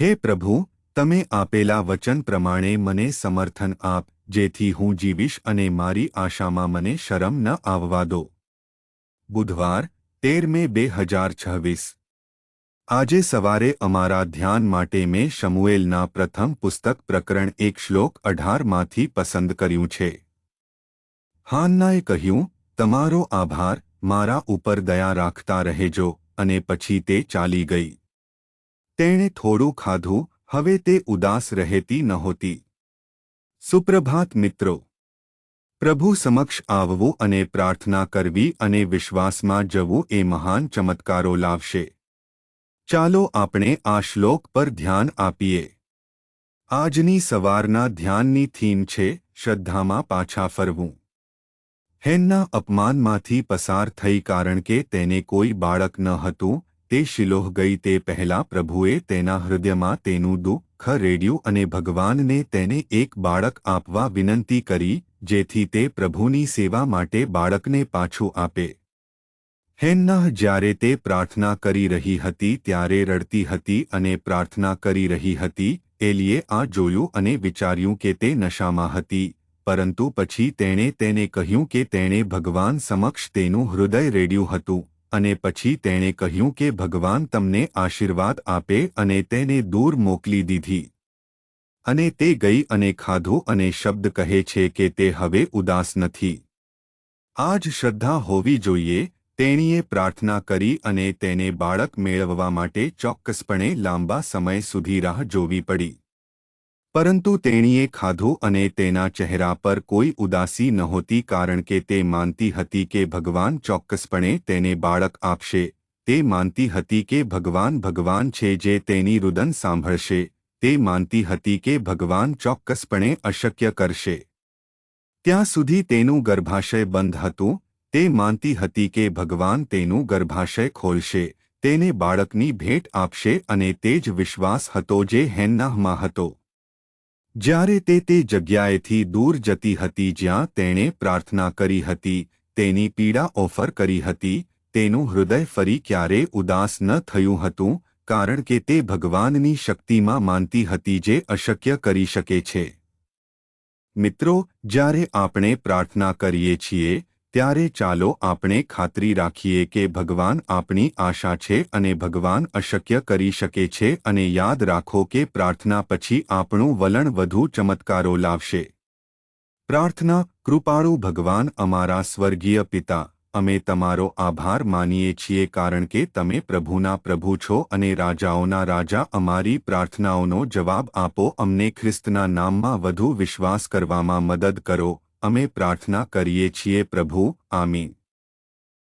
હે પ્રભુ, તમે આપેલા વચન પ્રમાણે મને સમર્થન આપ, જેથી હું જીવીશ અને મારી આશામાં મને શરમ ન આવવા દો. બુધવાર 13 મે 2026. આજે સવારે અમારા ધ્યાન માટે મેં શમુએલના પ્રથમ પુસ્તક પ્રકરણ 1 શ્લોક 18 માંથી પસંદ કર્યું છે. હાન્નાએ કહ્યું, તમારો આભાર, મારા ઉપર દયા રાખતા રહેજો, અને પછી તે ચાલી ગઈ. તેણે થોડું ખાધું, હવે તે ઉદાસ રહેતી નહોતી. સુપ્રભાત મિત્રો. પ્રભુ સમક્ષ આવવું અને પ્રાર્થના કરવી અને વિશ્વાસમાં જવું એ મહાન ચમત્કારો લાવશે. ચાલો આપણે આ શ્લોક પર ધ્યાન આપીએ. આજની સવારના ધ્યાનની થીમ છે શ્રદ્ધામાં પાછા ફરવું. હેન્ના અપમાનમાંથી પસાર થઈ કારણ કે તેને કોઈ બાળક ન હતું. તે શિલોહ ગઈ તે પહેલાં પ્રભુએ તેના હૃદયમાં તેનું દુઃખ રેડ્યું અને ભગવાનને તેને એક બાળક આપવા વિનંતી કરી, જેથી તે પ્રભુની સેવા માટે બાળકને પાછું આપે. હેન્ના જ્યારે તે પ્રાર્થના કરી રહી હતી ત્યારે રડતી હતી અને પ્રાર્થના કરી રહી હતી. એલીએ આ જોયું અને વિચાર્યું કે તે નશામાં હતી, પરંતુ પછી તેણે તેને કહ્યું કે તેણે ભગવાન સમક્ષ તેનું હૃદય રેડ્યું હતું, અને પછી તેણે કહ્યું કે ભગવાન તમને આશીર્વાદ આપે અને તેને દૂર મોકલી દીધી. અને તે ગઈ અને ખાધું અને શબ્દ કહે છે કે તે હવે ઉદાસ નથી. આ જ શ્રદ્ધા હોવી જોઈએ. તેણીએ પ્રાર્થના કરી અને તેને બાળક મેળવવા માટે ચોક્કસપણે લાંબા સમય સુધી રાહ જોવી પડી. પરંતુ તેણીએ ખાધું અને તેના ચહેરા પર કોઈ ઉદાસી નહોતી કારણ કે તે માનતી હતી કે ભગવાન ચોક્કસપણે તેને બાળક આપશે. તે માનતી હતી કે ભગવાન છે જે તેની રુદન સાંભળશે. તે માનતી હતી કે ભગવાન ચોક્કસપણે અશક્ય કરશે. ત્યાં સુધી તેનું ગર્ભાશય બંધ હતું. તે માનતી હતી કે ભગવાન તેનું ગર્ભાશય ખોલશે, તેને બાળકની ભેટ આપશે અને તે જ વિશ્વાસ હતો જે હેન્નાહમાં હતો. જ્યારે તે જગ્યાએથી દૂર જતી હતી જ્યાં તેણે પ્રાર્થના કરી હતી, તેની પીડા ઓફર કરી હતી, તેનું હૃદય ફરી ક્યારેય ઉદાસ ન થયું હતું, કારણ કે તે ભગવાનની શક્તિમાં માનતી હતી જે અશક્ય કરી શકે છે. મિત્રો, જ્યારે આપણે પ્રાર્થના કરીએ છીએ ત્યારે ચાલો આપણે ખાતરી રાખીએ કે ભગવાન આપણી આશા છે અને ભગવાન અશક્ય કરી શકે છે. અને યાદ રાખો કે પ્રાર્થના પછી આપણું વલણ વધુ ચમત્કારો લાવશે. પ્રાર્થના. કૃપાળુ ભગવાન અમારા સ્વર્ગીય પિતા, અમે તમારો આભાર માનીએ છીએ કારણ કે તમે પ્રભુના પ્રભુ છો અને રાજાઓના રાજા. અમારી પ્રાર્થનાઓનો જવાબ આપો. અમને ખ્રિસ્તના નામમાં વધુ વિશ્વાસ કરવામાં મદદ કરો. અમે પ્રાર્થના કરીએ છીએ પ્રભુ. આમીન.